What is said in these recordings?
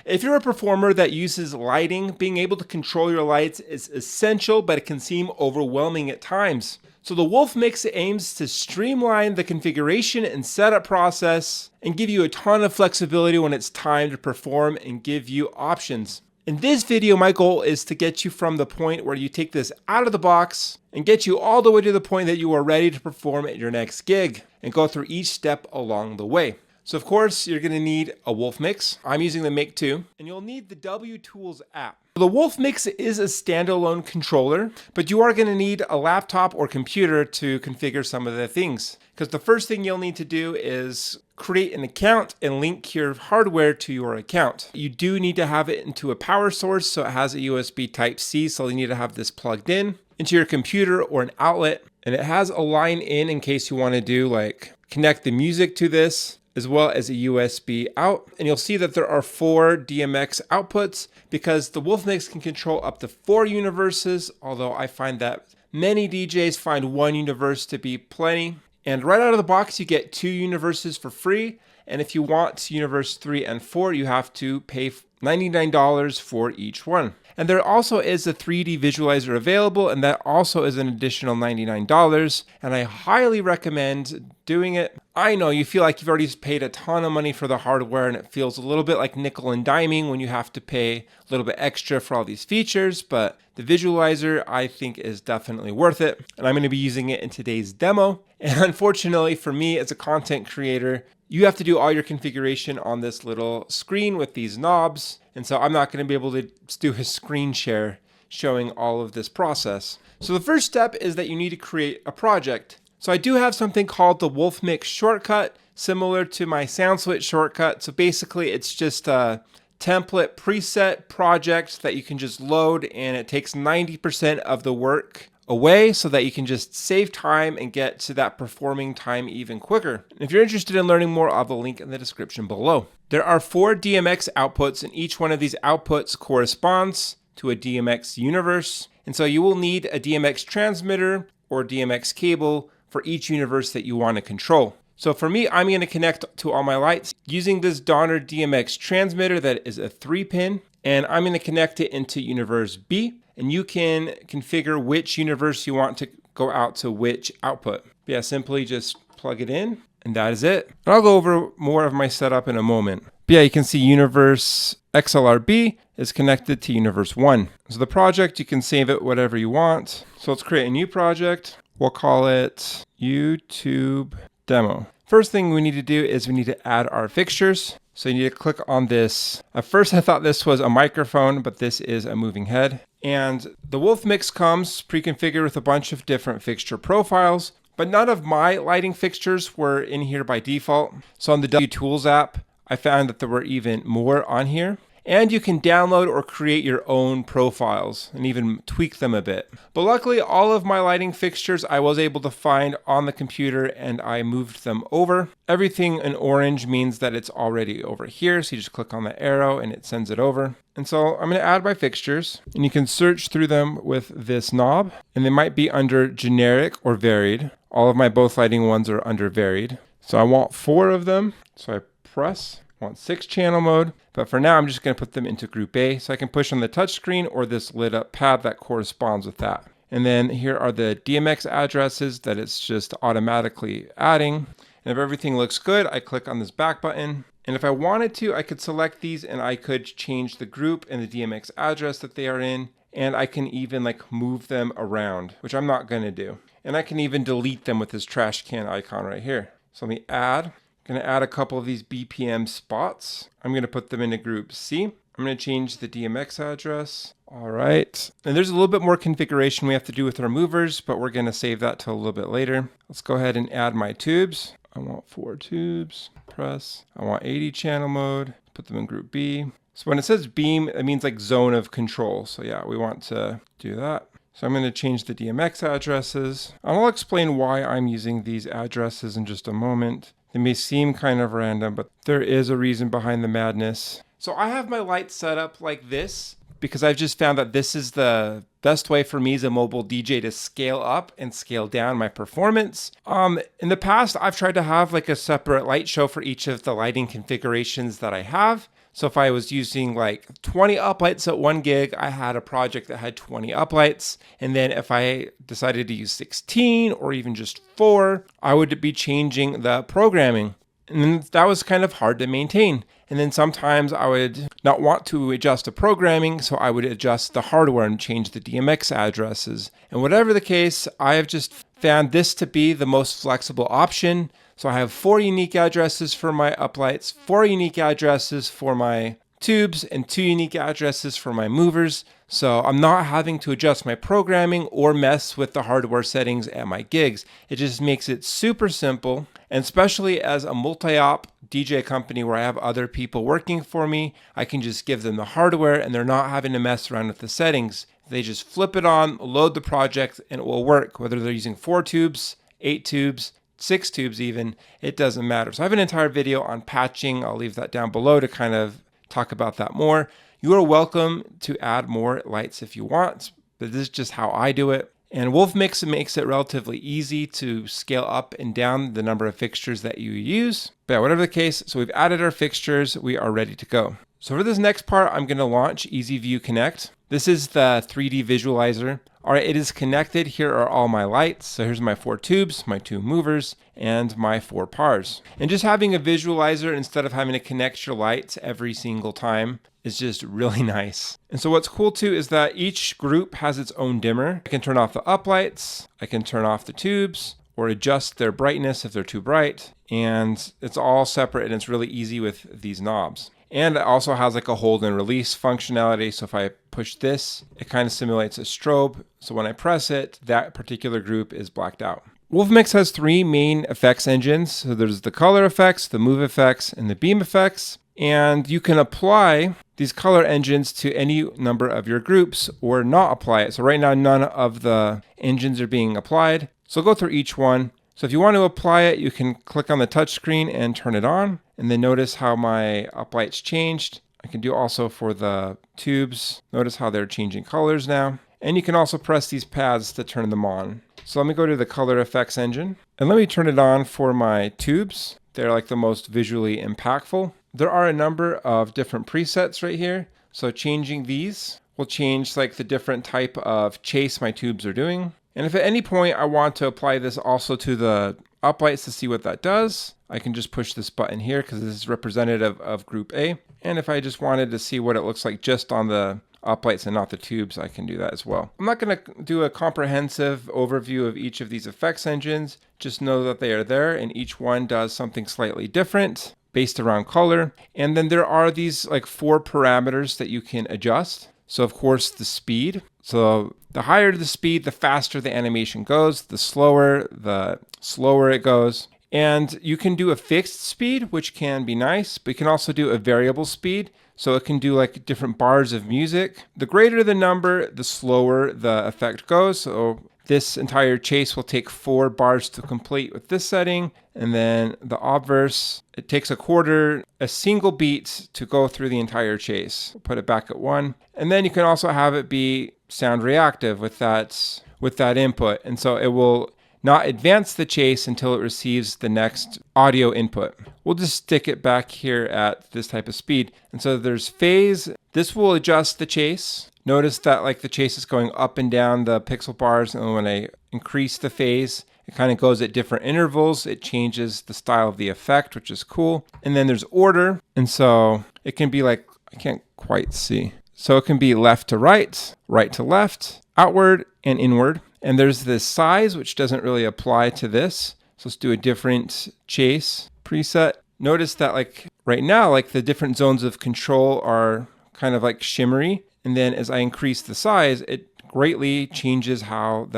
If you're a performer that uses lighting, being able to control your lights is essential, but it can seem overwhelming at times. So the Wolfmix aims to streamline the configuration and setup process and give you a ton of flexibility when it's time to perform and give you options. In this video, my goal is to get you from the point where you take this out of the box and get you all the way to the point that you are ready to perform at your next gig and go through each step along the way. So of course, you're gonna need a Wolfmix. I'm using the Make 2, and you'll need the W Tools app. The Wolfmix is a standalone controller, but you are gonna need a laptop or computer to configure some of the things. Because the first thing you'll need to do is create an account and link your hardware to your account. You do need to have it into a power source, so it has a USB Type-C, so you need to have this plugged in into your computer or an outlet. And it has a line in case you wanna do like connect the music to this, as well as a USB out. And you'll see that there are 4 DMX outputs because the Wolfmix can control up to 4 universes, although I find that many DJs find 1 universe to be plenty. And right out of the box, you get 2 universes for free. And if you want universe 3 and 4, you have to pay $99 for each one. And there also is a 3D visualizer available, and that also is an additional $99. And I highly recommend doing it. I know you feel like you've already paid a ton of money for the hardware, and it feels a little bit like nickel and diming when you have to pay a little bit extra for all these features, but the visualizer I think is definitely worth it. And I'm going to be using it in today's demo. And unfortunately for me as a content creator, you have to do all your configuration on this little screen with these knobs. And so I'm not going to be able to do a screen share showing all of this process. So the first step is that you need to create a project. So I do have something called the Wolfmix shortcut, similar to my SoundSwitch shortcut. So basically it's just a template preset project that you can just load, and it takes 90% of the work away so that you can just save time and get to that performing time even quicker. If you're interested in learning more, I'll have a link in the description below. There are 4 DMX outputs, and each one of these outputs corresponds to a DMX universe. And so you will need a DMX transmitter or DMX cable for each universe that you want to control. So for me, I'm going to connect to all my lights using this Donner DMX transmitter that is a 3-pin, and I'm going to connect it into universe B. And you can configure which universe you want to go out to which output. Yeah, simply just plug it in, and that is it. And I'll go over more of my setup in a moment. But yeah, you can see universe XLRB is connected to universe 1. So the project, you can save it whatever you want. So let's create a new project. We'll call it YouTube Demo. First thing we need to do is we need to add our fixtures. So you need to click on this. At first I thought this was a microphone, but this is a moving head. And the Wolfmix comes pre-configured with a bunch of different fixture profiles, but none of my lighting fixtures were in here by default. So on the W Tools app, I found that there were even more on here. And you can download or create your own profiles and even tweak them a bit. But luckily, all of my lighting fixtures I was able to find on the computer, and I moved them over. Everything in orange means that it's already over here. So you just click on the arrow and it sends it over. And so I'm going to add my fixtures, and you can search through them with this knob, and they might be under generic or varied. All of my both lighting ones are under varied. So I want 4 of them. So I press. I want 6 channel mode, but for now I'm just going to put them into group A, so I can push on the touchscreen or this lit up pad that corresponds with that. And then here are the DMX addresses that it's just automatically adding. And if everything looks good, I click on this back button. And if I wanted to, I could select these and I could change the group and the DMX address that they are in. And I can even like move them around, which I'm not going to do. And I can even delete them with this trash can icon right here. So let me add. I'm going to add a couple of these BPM spots. I'm going to put them into group C. I'm going to change the DMX address. All right. And there's a little bit more configuration we have to do with our movers, but we're going to save that till a little bit later. Let's go ahead and add my tubes. I want 4 tubes. Press. I want 80 channel mode. Put them in group B. So when it says beam, it means like zone of control. So yeah, we want to do that. So I'm going to change the DMX addresses. I'll explain why I'm using these addresses in just a moment. They may seem kind of random, but there is a reason behind the madness. So I have my lights set up like this because I've just found that this is the best way for me as a mobile DJ to scale up and scale down my performance. In the past, I've tried to have like a separate light show for each of the lighting configurations that I have. So if I was using like 20 uplights at 1 gig, I had a project that had 20 uplights. And then if I decided to use 16 or even just 4, I would be changing the programming. And then that was kind of hard to maintain. And then sometimes I would not want to adjust the programming, so I would adjust the hardware and change the DMX addresses. And whatever the case, I have just found this to be the most flexible option. So I have 4 unique addresses for my uplights, 4 unique addresses for my tubes, and 2 unique addresses for my movers. So I'm not having to adjust my programming or mess with the hardware settings at my gigs. It just makes it super simple. And especially as a multi-op DJ company where I have other people working for me, I can just give them the hardware and they're not having to mess around with the settings. They just flip it on, load the project, and it will work. Whether they're using 4 tubes, 8 tubes, 6 tubes even, it doesn't matter. So I have an entire video on patching. I'll leave that down below to kind of talk about that more. You are welcome to add more lights if you want, but this is just how I do it. And Wolfmix makes it relatively easy to scale up and down the number of fixtures that you use. But yeah, whatever the case, so we've added our fixtures, we are ready to go. So for this next part, I'm going to launch EasyView Connect. This is the 3D visualizer. All right, it is connected. Here are all my lights. So here's my 4 tubes, my 2 movers, and my 4 pars. And just having a visualizer instead of having to connect your lights every single time is just really nice. And so what's cool too is that each group has its own dimmer. I can turn off the uplights, I can turn off the tubes, or adjust their brightness if they're too bright. And it's all separate and it's really easy with these knobs. And it also has like a hold and release functionality. So if I push this, it kind of simulates a strobe. So when I press it, that particular group is blacked out. Wolfmix has 3 main effects engines. So there's the color effects, the move effects, and the beam effects. And you can apply these color engines to any number of your groups or not apply it. So right now, none of the engines are being applied. So go through each one. So if you want to apply it, you can click on the touchscreen and turn it on. And then notice how my uplights changed. I can do also for the tubes. Notice how they're changing colors now. And you can also press these pads to turn them on. So let me go to the color effects engine. And let me turn it on for my tubes. They're like the most visually impactful. There are a number of different presets right here. So changing these will change like the different type of chase my tubes are doing. And if at any point I want to apply this also to the uplights to see what that does, I can just push this button here because this is representative of group A. And if I just wanted to see what it looks like just on the uplights and not the tubes, I can do that as well. I'm not going to do a comprehensive overview of each of these effects engines. Just know that they are there and each one does something slightly different based around color. And then there are these like 4 parameters that you can adjust. So of course the speed. So the higher the speed, the faster the animation goes. The slower it goes. And you can do a fixed speed, which can be nice, but you can also do a variable speed. So it can do like different bars of music. The greater the number, the slower the effect goes. So this entire chase will take 4 bars to complete with this setting. And then the obverse, it takes a single beat to go through the entire chase. We'll put it back at 1. And then you can also have it be sound reactive with that input. And so it will not advance the chase until it receives the next audio input. We'll just stick it back here at this type of speed. And so there's phase. This will adjust the chase. Notice that like the chase is going up and down the pixel bars, and when I increase the phase, it kind of goes at different intervals. It changes the style of the effect, which is cool. And then there's order. And so it can be like, I can't quite see. So it can be left to right, right to left, outward and inward. And there's this size, which doesn't really apply to this. So let's do a different chase preset. Notice that like right now, like the different zones of control are kind of like shimmery. And then as I increase the size, it greatly changes how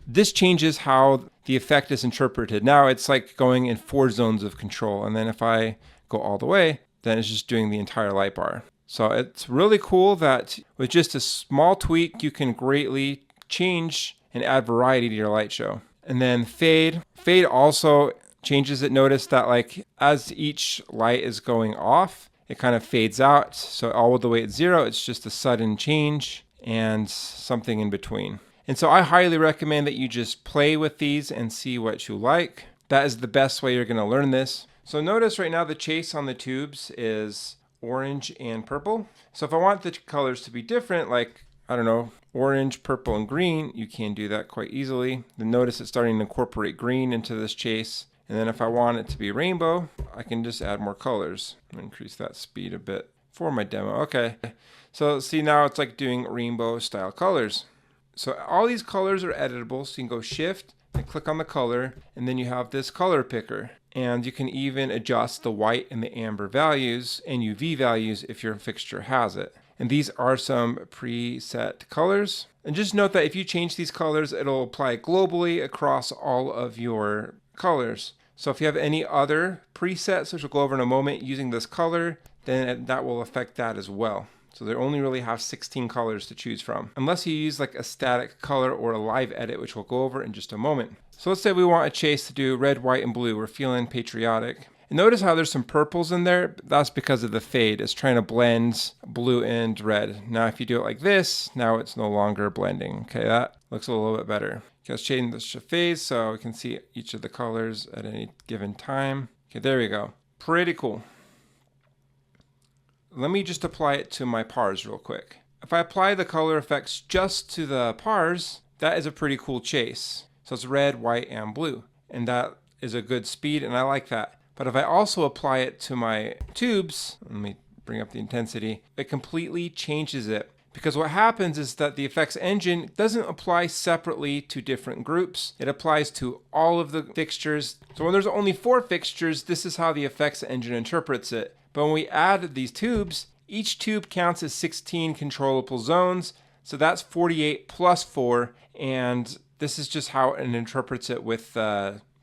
this changes how the effect is interpreted. Now it's like going in 4 zones of control. And then if I go all the way, then it's just doing the entire light bar. So it's really cool that with just a small tweak, you can greatly change and add variety to your light show. And then fade also changes it. Notice that like as each light is going off, it kind of fades out. So all the way at 0, it's just a sudden change and something in between. And so I highly recommend that you just play with these and see what you like. That is the best way you're going to learn this. So notice right now the chase on the tubes is orange and purple. So if I want the colors to be different, like, I don't know, orange, purple, and green, you can do that quite easily. Then notice it's starting to incorporate green into this chase. And then if I want it to be rainbow, I can just add more colors. Increase that speed a bit for my demo. Okay, so see, now it's like doing rainbow style colors. So all these colors are editable, so you can go shift and click on the color, and then you have this color picker. And you can even adjust the white and the amber values and UV values if your fixture has it. And these are some preset colors. And just note that if you change these colors, it'll apply globally across all of your colors. So if you have any other presets, which we'll go over in a moment, using this color, then that will affect that as well. So they only really have 16 colors to choose from, unless you use like a static color or a live edit, which we'll go over in just a moment. So let's say we want a chase to do red, white, and blue. We're feeling patriotic. And notice how there's some purples in there. That's because of the fade. It's trying to blend blue and red. Now if you do it like this, now it's no longer blending. Okay, that looks a little bit better. Okay, let's change the phase so we can see each of the colors at any given time. Okay, there we go. Pretty cool. Let me just apply it to my pars real quick. If I apply the color effects just to the pars, that is a pretty cool chase. So it's red, white, and blue. And that is a good speed, and I like that. But if I also apply it to my tubes, let me bring up the intensity, it completely changes it. Because what happens is that the effects engine doesn't apply separately to different groups. It applies to all of the fixtures. So when there's only 4 fixtures, this is how the effects engine interprets it. But when we add these tubes, each tube counts as 16 controllable zones. So that's 48 plus 4. And this is just how it interprets it with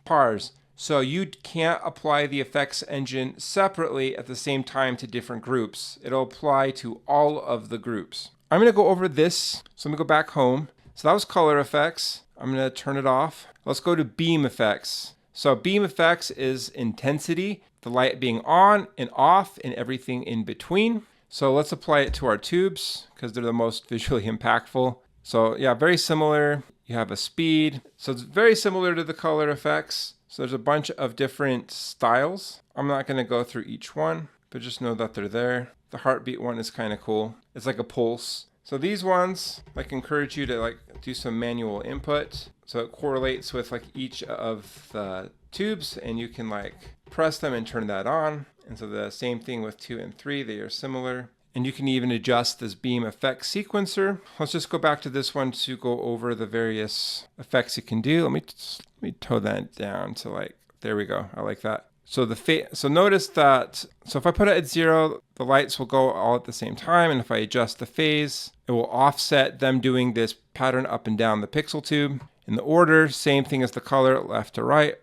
pars. So you can't apply the effects engine separately at the same time to different groups. It'll apply to all of the groups. I'm going to go over this. So I'm going to go back home. So that was color effects. I'm going to turn it off. Let's go to beam effects. So beam effects is intensity, the light being on and off and everything in between. So let's apply it to our tubes because they're the most visually impactful. So yeah, very similar. You have a speed. So it's very similar to the color effects. So there's a bunch of different styles. I'm not going to go through each one, but just know that they're there. The heartbeat one is kind of cool. It's like a pulse. So these ones, like, encourage you to like do some manual input. So it correlates with like each of the tubes, and you can like press them and turn that on. And so the same thing with 2 and 3, they are similar. And you can even adjust this beam effect sequencer. Let's just go back to this one to go over the various effects you can do. Let me tone that down to like, there we go. I like that. So so notice that, so if I put it at 0, the lights will go all at the same time. And if I adjust the phase, it will offset them doing this pattern up and down the pixel tube. In the order, same thing as the color, left to right,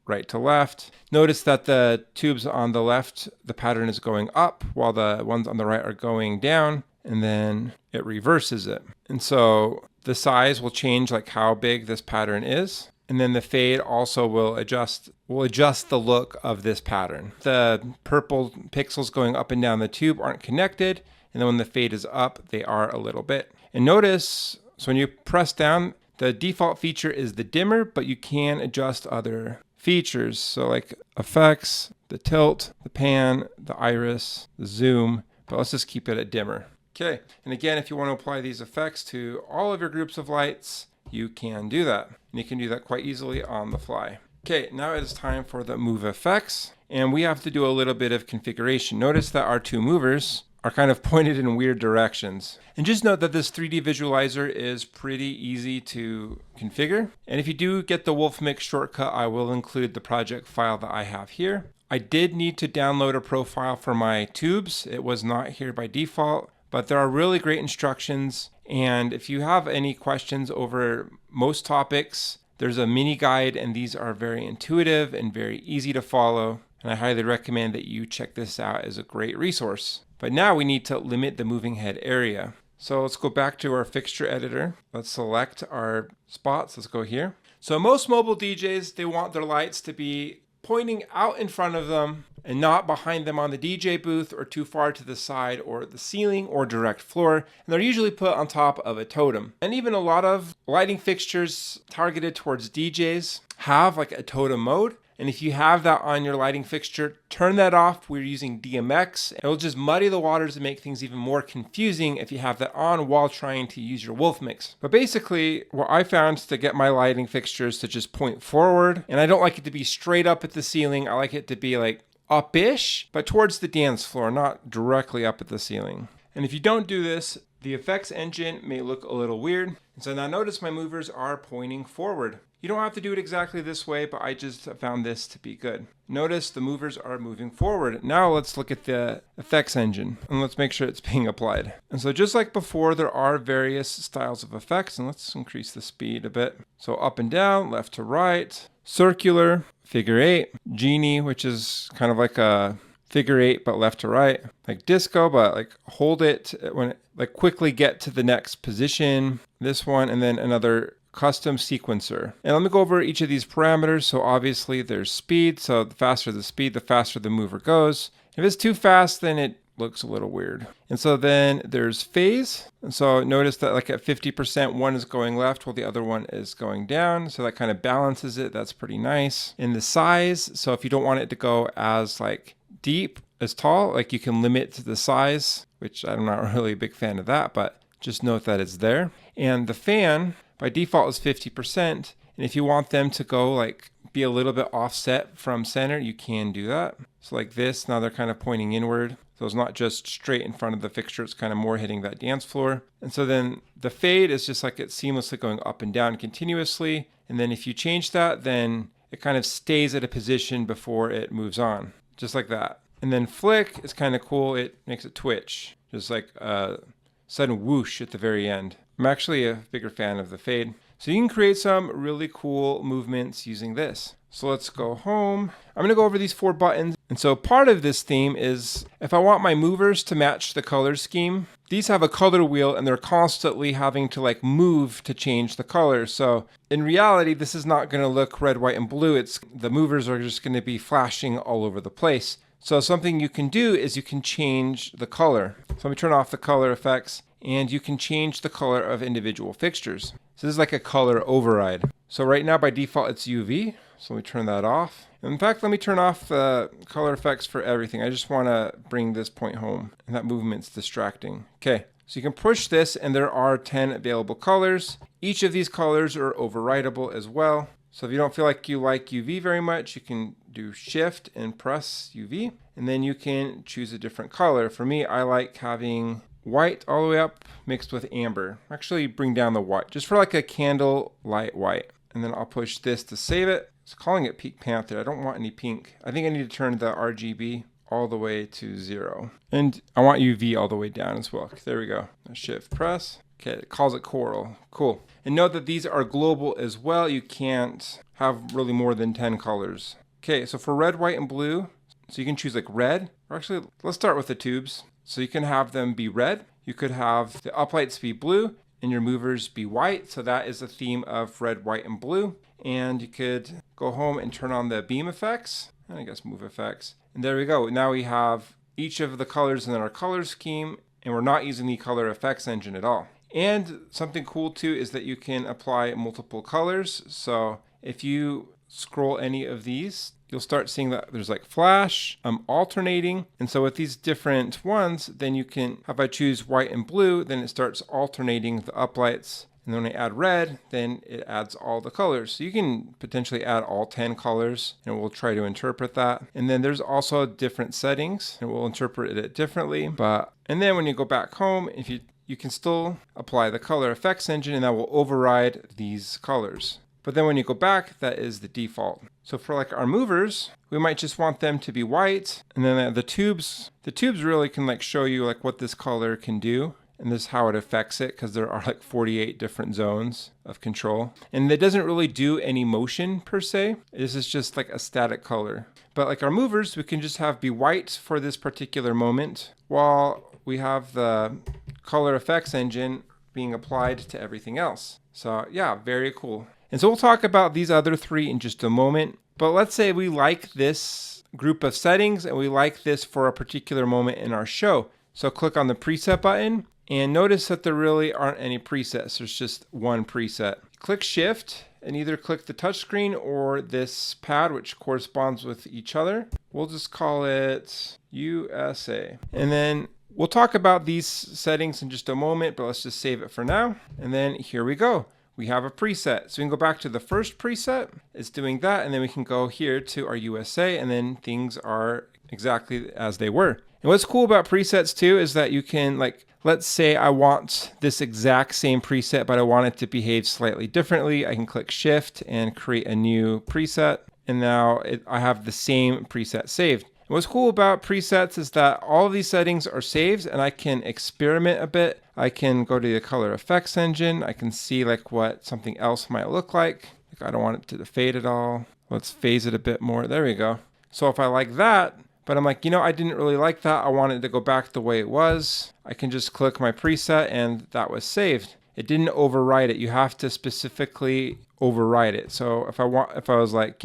right to left. Notice that the tubes on the left, the pattern is going up while the ones on the right are going down, and then it reverses it. And so the size will change like how big this pattern is. And then the fade also will adjust the look of this pattern. The purple pixels going up and down the tube aren't connected. And then when the fade is up, they are a little bit. And notice, so when you press down, the default feature is the dimmer, but you can adjust other features. So like effects, the tilt, the pan, the iris, the zoom, but let's just keep it at dimmer. Okay, and again, if you want to apply these effects to all of your groups of lights, you can do that. And you can do that quite easily on the fly. Okay, now it is time for the move effects. And we have to do a little bit of configuration. Notice that our 2 movers are kind of pointed in weird directions. And just note that this 3D visualizer is pretty easy to configure. And if you do get the Wolfmix shortcut, I will include the project file that I have here. I did need to download a profile for my tubes. It was not here by default, but there are really great instructions. And if you have any questions over most topics, there's a mini guide, and these are very intuitive and very easy to follow. And I highly recommend that you check this out as a great resource. But now we need to limit the moving head area. So let's go back to our fixture editor. Let's select our spots. Let's go here. So most mobile DJs, they want their lights to be pointing out in front of them and not behind them on the DJ booth or too far to the side or the ceiling or direct floor. And they're usually put on top of a totem. And even a lot of lighting fixtures targeted towards DJs have like a totem mode. And if you have that on your lighting fixture, turn that off. We're using DMX. It will just muddy the waters and make things even more confusing if you have that on while trying to use your Wolfmix. But basically, what I found to get my lighting fixtures to just point forward, and I don't like it to be straight up at the ceiling. I like it to be like up-ish, but towards the dance floor, not directly up at the ceiling. And if you don't do this, the effects engine may look a little weird. And so now notice my movers are pointing forward. You don't have to do it exactly this way, but I just found this to be good. Notice the movers are moving forward. Now let's look at the effects engine and let's make sure it's being applied. And so just like before, there are various styles of effects, and let's increase the speed a bit. So up and down, left to right, circular, figure eight, genie, which is kind of like a figure eight but left to right, like disco, but like hold it when like quickly get to the next position, this one, and then another custom sequencer. And let me go over each of these parameters. So obviously there's speed, so the faster the speed, the faster the mover goes. If it's too fast, then it looks a little weird. And so then there's phase. And so notice that like at 50%, one is going left while the other one is going down. So that kind of balances it. That's pretty nice. In the size, so if you don't want it to go as like deep, as tall, like you can limit the size, which I'm not really a big fan of that, but just note that it's there. And the fan by default is 50%. And if you want them to go like be a little bit offset from center, you can do that. So like this, now they're kind of pointing inward. So it's not just straight in front of the fixture, it's kind of more hitting that dance floor. And so then the fade is just like it's seamlessly going up and down continuously. And then if you change that, then it kind of stays at a position before it moves on, just like that. And then flick is kind of cool. It makes it twitch, just like a sudden whoosh at the very end. I'm actually a bigger fan of the fade. So you can create some really cool movements using this. So let's go home. I'm gonna go over these 4 buttons. And so part of this theme is if I want my movers to match the color scheme, these have a color wheel and they're constantly having to like move to change the color. So in reality, this is not gonna look red, white, and blue. The movers are just gonna be flashing all over the place. So something you can do is you can change the color. So let me turn off the color effects, and you can change the color of individual fixtures. So this is like a color override. So right now by default it's UV, so let me turn that off. In fact, let me turn off the color effects for everything. I just want to bring this point home, and that movement's distracting. Okay, so you can push this and there are 10 available colors. Each of these colors are overrideable as well. So if you don't feel like you like UV very much, you can do shift and press UV, and then you can choose a different color. For me, I like having white all the way up mixed with amber. Actually bring down the white, just for like a candle light white. And then I'll push this to save it. It's calling it Pink Panther. I don't want any pink. I think I need to turn the RGB all the way to 0. And I want UV all the way down as well. There we go. Shift press. Okay, it calls it coral. Cool. And note that these are global as well. You can't have really more than 10 colors. Okay, so for red, white, and blue, so you can choose like red, or actually, let's start with the tubes. So you can have them be red. You could have the uplights be blue and your movers be white. So that is a theme of red, white, and blue. And you could go home and turn on the beam effects, and I guess move effects. And there we go. Now we have each of the colors in our color scheme, and we're not using the color effects engine at all. And something cool too is that you can apply multiple colors. So if you scroll any of these, you'll start seeing that there's like flash, alternating. And so with these different ones, then you can, if I choose white and blue, then it starts alternating the uplights. And then when I add red, then it adds all the colors. So you can potentially add all 10 colors, and we'll try to interpret that. And then there's also different settings, and we'll interpret it differently. And then when you go back home, if you can still apply the color effects engine, and that will override these colors. But then when you go back, that is the default. So for like our movers, we might just want them to be white. And then the tubes really can like show you like what this color can do. And this is how it affects it, because there are like 48 different zones of control. And it doesn't really do any motion per se. This is just like a static color. But like our movers, we can just have be white for this particular moment, while we have the color effects engine being applied to everything else. So yeah, very cool. And so we'll talk about these other 3 in just a moment. But let's say we like this group of settings and we like this for a particular moment in our show. So click on the preset button and notice that there really aren't any presets. There's just one preset. Click shift and either click the touchscreen or this pad, which corresponds with each other. We'll just call it USA. And then we'll talk about these settings in just a moment, but let's just save it for now. And then here we go. We have a preset. So we can go back to the first preset. It's doing that. And then we can go here to our USA, and then things are exactly as they were. And what's cool about presets too is that you can, like, let's say I want this exact same preset, but I want it to behave slightly differently. I can click Shift and create a new preset. And now I have the same preset saved. And what's cool about presets is that all of these settings are saved, and I can experiment a bit. I can go to the color effects engine. I can see like what something else might look like. I don't want it to fade at all. Let's phase it a bit more. There we go. So if I like that, but I'm like, I didn't really like that. I wanted to go back the way it was. I can just click my preset and that was saved. It didn't overwrite it. You have to specifically overwrite it. So if I was like,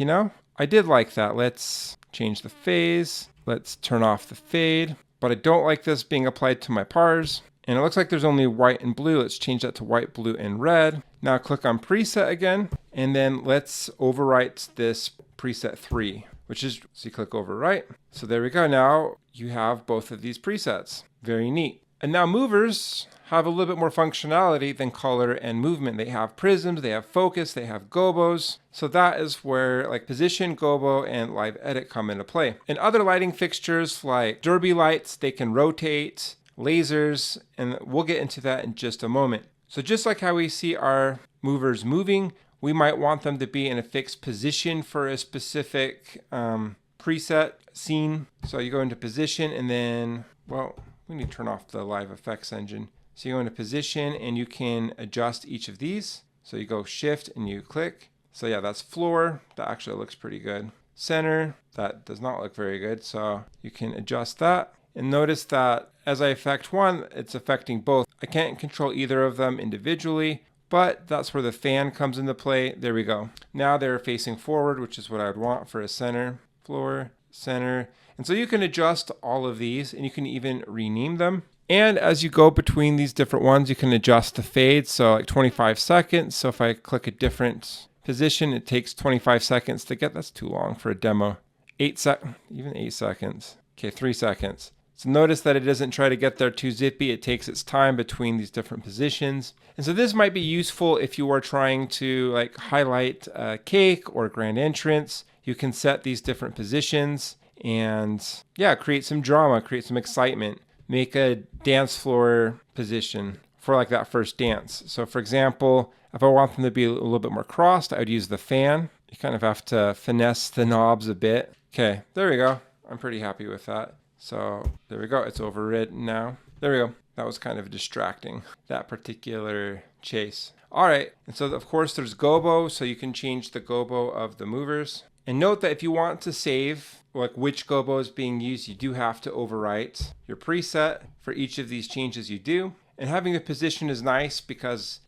I did like that. Let's change the phase. Let's turn off the fade. But I don't like this being applied to my pars. And it looks like there's only white and blue. Let's change that to white, blue, and red. Now click on preset again. And then let's overwrite this preset 3. Which is, so you click overwrite. So there we go. Now you have both of these presets. Very neat. And now movers have a little bit more functionality than color and movement. They have prisms, they have focus, they have gobos. So that is where like position, gobo, and live edit come into play. And other lighting fixtures like derby lights, they can rotate, lasers, and we'll get into that in just a moment. So just like how we see our movers moving, we might want them to be in a fixed position for a specific preset scene. So you go into position and then, well, we need to turn off the live effects engine. So you go into position and you can adjust each of these. So you go shift and you click. So yeah, that's floor. That actually looks pretty good. Center, that does not look very good. So you can adjust that. And notice that as I affect one, it's affecting both. I can't control either of them individually, but that's where the fan comes into play. There we go. Now they're facing forward, which is what I would want for a center, floor, center. And so you can adjust all of these and you can even rename them. And as you go between these different ones, you can adjust the fade. So like 25 seconds. So if I click a different position, it takes 25 seconds to get, that's too long for a demo. Even 8 seconds. Okay, 3 seconds. So notice that it doesn't try to get there too zippy. It takes its time between these different positions. And so this might be useful if you are trying to like highlight a cake or a grand entrance. You can set these different positions and yeah, create some drama, create some excitement. Make a dance floor position for like that first dance. So for example, if I want them to be a little bit more crossed, I would use the fan. You kind of have to finesse the knobs a bit. Okay, there we go. I'm pretty happy with that. So there we go. It's overridden now. There we go. That was kind of distracting, that particular chase. All right. And so of course there's gobo. So you can change the gobo of the movers. And note that if you want to save like which gobo is being used, you do have to overwrite your preset for each of these changes you do. And having the position is nice because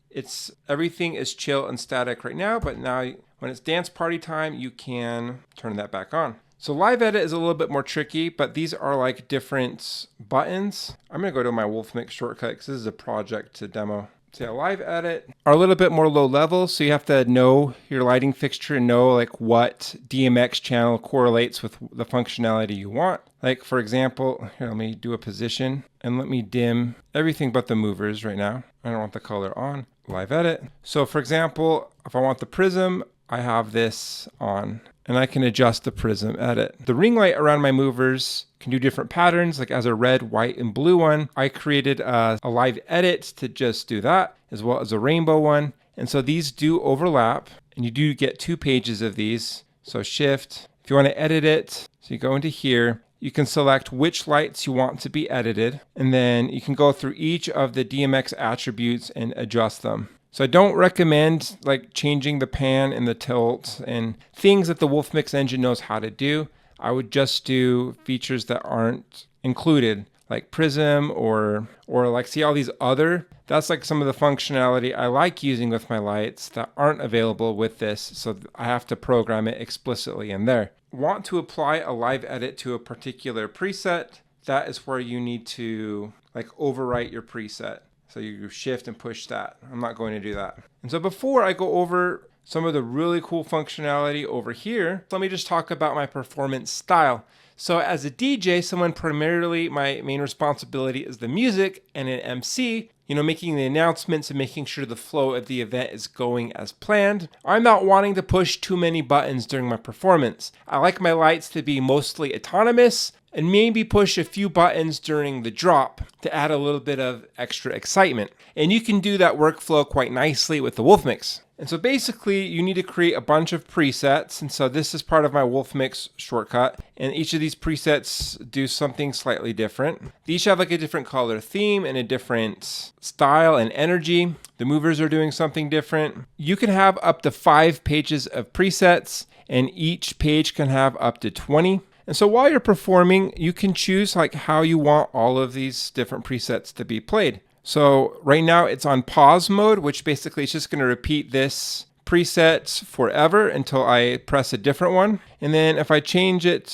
everything is chill and static right now, but now when it's dance party time, you can turn that back on. So live edit is a little bit more tricky, but these are like different buttons. I'm gonna go to my Wolfmix shortcut because this is a project to demo. So yeah, live edit are a little bit more low level. So you have to know your lighting fixture and know like what DMX channel correlates with the functionality you want. Like for example, here, let me do a position and let me dim everything but the movers right now. I don't want the color on. Live edit. So for example, if I want the prism, I have this on and I can adjust the prism edit. The ring light around my movers can do different patterns, like as a red, white, and blue one. I created a live edit to just do that, as well as a rainbow one. And so these do overlap, and you do get 2 pages of these. So shift, if you want to edit it, so you go into here, you can select which lights you want to be edited, and then you can go through each of the DMX attributes and adjust them. So I don't recommend like changing the pan and the tilt and things that the Wolfmix engine knows how to do. I would just do features that aren't included, like prism or like see all these other. That's like some of the functionality I like using with my lights that aren't available with this. So I have to program it explicitly in there. Want to apply a live edit to a particular preset? That is where you need to like overwrite your preset. So you shift and push that. I'm not going to do that. And so before I go over some of the really cool functionality over here. Let me just talk about my performance style. So as a DJ, someone primarily, my main responsibility is the music, and an MC, making the announcements and making sure the flow of the event is going as planned. I'm not wanting to push too many buttons during my performance. I like my lights to be mostly autonomous and maybe push a few buttons during the drop to add a little bit of extra excitement. And you can do that workflow quite nicely with the Wolfmix. And so basically you need to create a bunch of presets. And so this is part of my Wolfmix shortcut. And each of these presets do something slightly different. They each have like a different color theme and a different style and energy. The movers are doing something different. You can have up to 5 pages of presets, and each page can have up to 20. And so while you're performing, you can choose like how you want all of these different presets to be played. So right now it's on pause mode, which basically is just going to repeat this preset forever until I press a different one. And then if I change it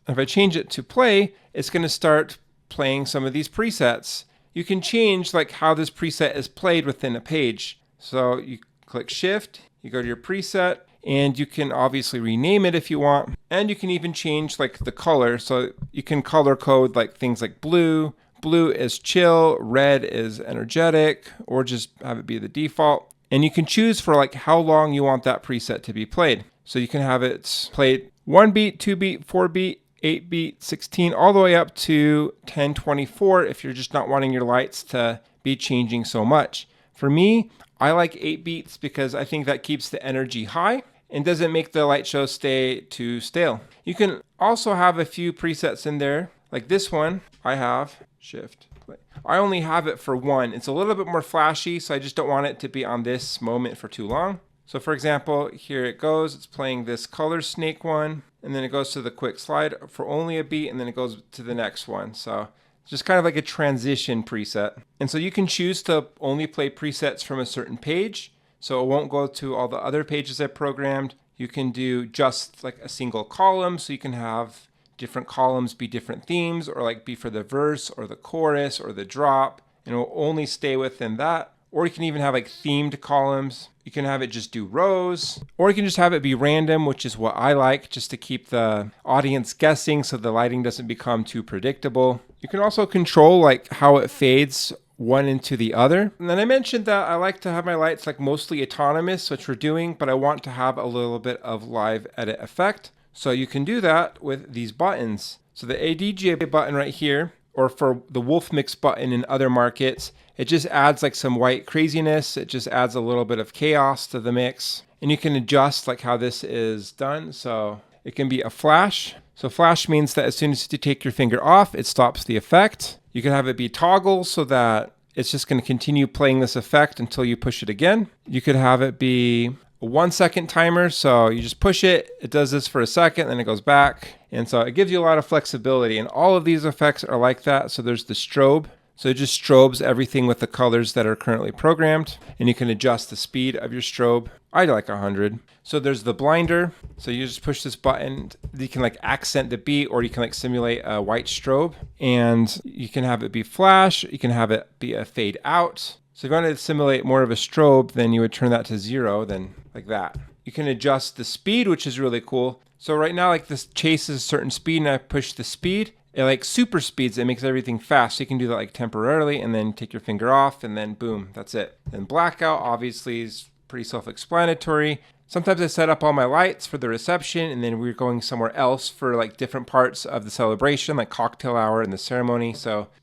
to play, it's going to start playing some of these presets. You can change like how this preset is played within a page. So you click shift, you go to your preset, and you can obviously rename it if you want. And you can even change like the color. So you can color code like things like blue. Blue is chill, red is energetic, or just have it be the default. And you can choose for like how long you want that preset to be played. So you can have it played 1 beat, 2 beat, 4 beat, 8 beat, 16, all the way up to 1024 if you're just not wanting your lights to be changing so much. For me, I like 8 beats because I think that keeps the energy high and doesn't make the light show stay too stale. You can also have a few presets in there, like this one I have. Shift play. I only have it for 1. It's a little bit more flashy, so I just don't want it to be on this moment for too long. So for example, here it goes. It's playing this color snake one, and then it goes to the quick slide for only a beat, and then it goes to the next one. So it's just kind of like a transition preset. And so you can choose to only play presets from a certain page, so it won't go to all the other pages I programmed. You can do just like a single column, so you can have different columns be different themes, or like be for the verse or the chorus or the drop, and it will only stay within that. Or you can even have like themed columns. You can have it just do rows, or you can just have it be random, which is what I like, just to keep the audience guessing so the lighting doesn't become too predictable. You can also control like how it fades one into the other. And then I mentioned that I like to have my lights like mostly autonomous, which we're doing, but I want to have a little bit of live edit effect. So you can do that with these buttons. So the ADJ button right here, or for the Wolfmix button in other markets, it just adds like some white craziness. It just adds a little bit of chaos to the mix. And you can adjust like how this is done. So it can be a flash. So flash means that as soon as you take your finger off, it stops the effect. You can have it be toggle so that it's just going to continue playing this effect until you push it again. You could have it be a 1 second timer, so you just push it, it does this for a second, then it goes back. And so it gives you a lot of flexibility, and all of these effects are like that. So there's the strobe. So it just strobes everything with the colors that are currently programmed, and you can adjust the speed of your strobe. I like 100. So there's the blinder. So you just push this button. You can like accent the beat, or you can like simulate a white strobe, and you can have it be flash. You can have it be a fade out. So if you wanted to simulate more of a strobe, then you would turn that to 0, then like that. You can adjust the speed, which is really cool. So right now, like this chases a certain speed, and I push the speed. It like super speeds, it makes everything fast. So you can do that like temporarily, and then take your finger off, and then boom, that's it. And blackout obviously is pretty self-explanatory. Sometimes I set up all my lights for the reception, and then we're going somewhere else for like different parts of the celebration, like cocktail hour and the ceremony.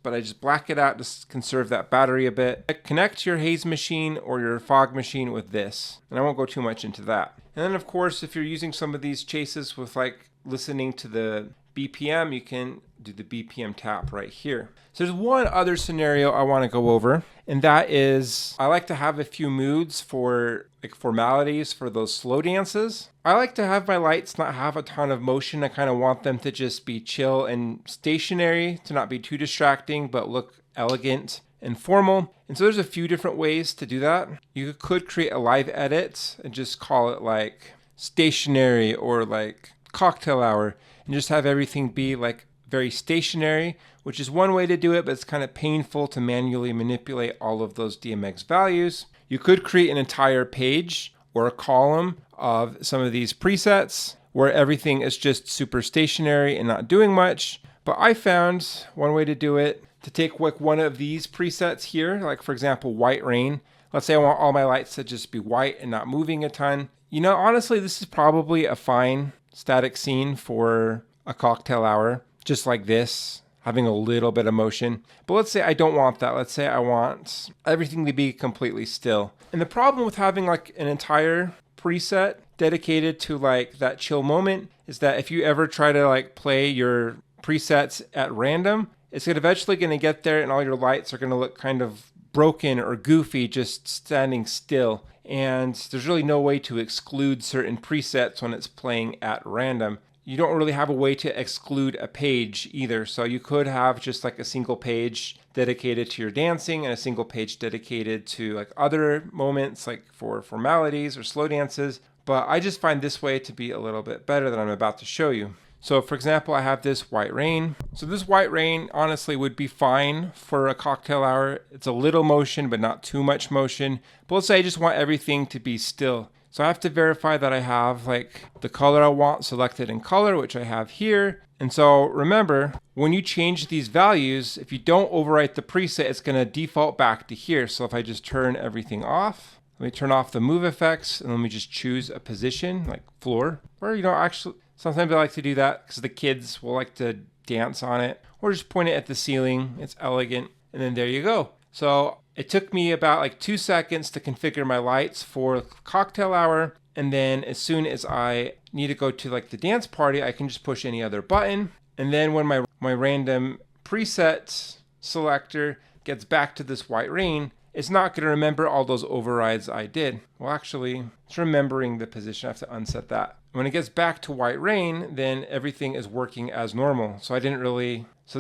But I just black it out to conserve that battery a bit. Connect your haze machine or your fog machine with this, and I won't go too much into that. And then of course, if you're using some of these chases with like listening to the BPM, you can do the BPM tap right here. So there's one other scenario I want to go over, and that is I like to have a few moods for like formalities for those slow dances. I like to have my lights not have a ton of motion. I kind of want them to just be chill and stationary, to not be too distracting, but look elegant and formal. And so there's a few different ways to do that. You could create a live edit and just call it like stationary or like cocktail hour, and just have everything be like very stationary, which is one way to do it, but it's kind of painful to manually manipulate all of those DMX values. You could create an entire page or a column of some of these presets where everything is just super stationary and not doing much. But I found one way to do it, to take like one of these presets here, like for example, white rain. Let's say I want all my lights to just be white and not moving a ton. You know, honestly, this is probably a fine static scene for a cocktail hour, just like this, having a little bit of motion. But let's say I don't want that. Let's say I want everything to be completely still. And the problem with having like an entire preset dedicated to like that chill moment is that if you ever try to like play your presets at random, it's eventually going to get there and all your lights are going to look kind of broken or goofy just standing still. And there's really no way to exclude certain presets when it's playing at random. You don't really have a way to exclude a page either. So you could have just like a single page dedicated to your dancing and a single page dedicated to like other moments, like for formalities or slow dances. But I just find this way to be a little bit better than I'm about to show you. So for example, I have this white rain. So this white rain honestly would be fine for a cocktail hour. It's a little motion, but not too much motion. But let's say I just want everything to be still. So I have to verify that I have like the color I want selected in color, which I have here. And so remember, when you change these values, if you don't overwrite the preset, it's going to default back to here. So if I just turn everything off, let me turn off the move effects and let me just choose a position like floor, or actually, sometimes I like to do that because the kids will like to dance on it, or just point it at the ceiling. It's elegant. And then there you go. So it took me about like 2 seconds to configure my lights for cocktail hour. And then as soon as I need to go to like the dance party, I can just push any other button. And then when my random preset selector gets back to this white rain, it's not going to remember all those overrides I did. Well, actually, it's remembering the position. I have to unset that. When it gets back to white rain, then everything is working as normal. So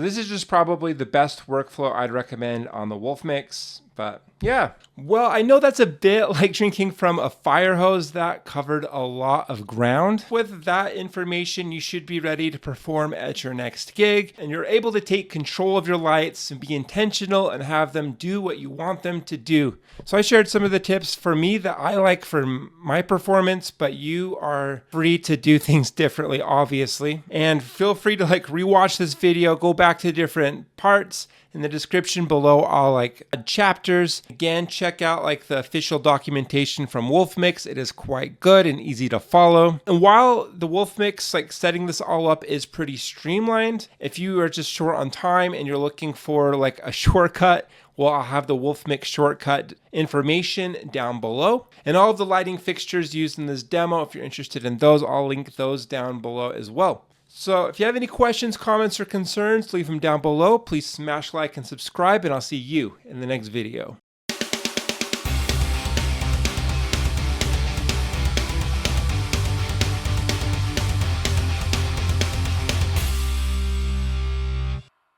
this is just probably the best workflow I'd recommend on the Wolfmix. But yeah, well, I know that's a bit like drinking from a fire hose. That covered a lot of ground. With that information, you should be ready to perform at your next gig, and you're able to take control of your lights and be intentional and have them do what you want them to do. So I shared some of the tips for me that I like for my performance, but you are free to do things differently, obviously. And feel free to like rewatch this video, go back to different parts. In the description below, I'll like add chapters. Again, check out like the official documentation from Wolfmix. It is quite good and easy to follow. And while the Wolfmix, like setting this all up is pretty streamlined, if you are just short on time and you're looking for like a shortcut, well, I'll have the Wolfmix shortcut information down below. And all of the lighting fixtures used in this demo, if you're interested in those, I'll link those down below as well. So if you have any questions, comments, or concerns, leave them down below. Please smash like and subscribe, and I'll see you in the next video.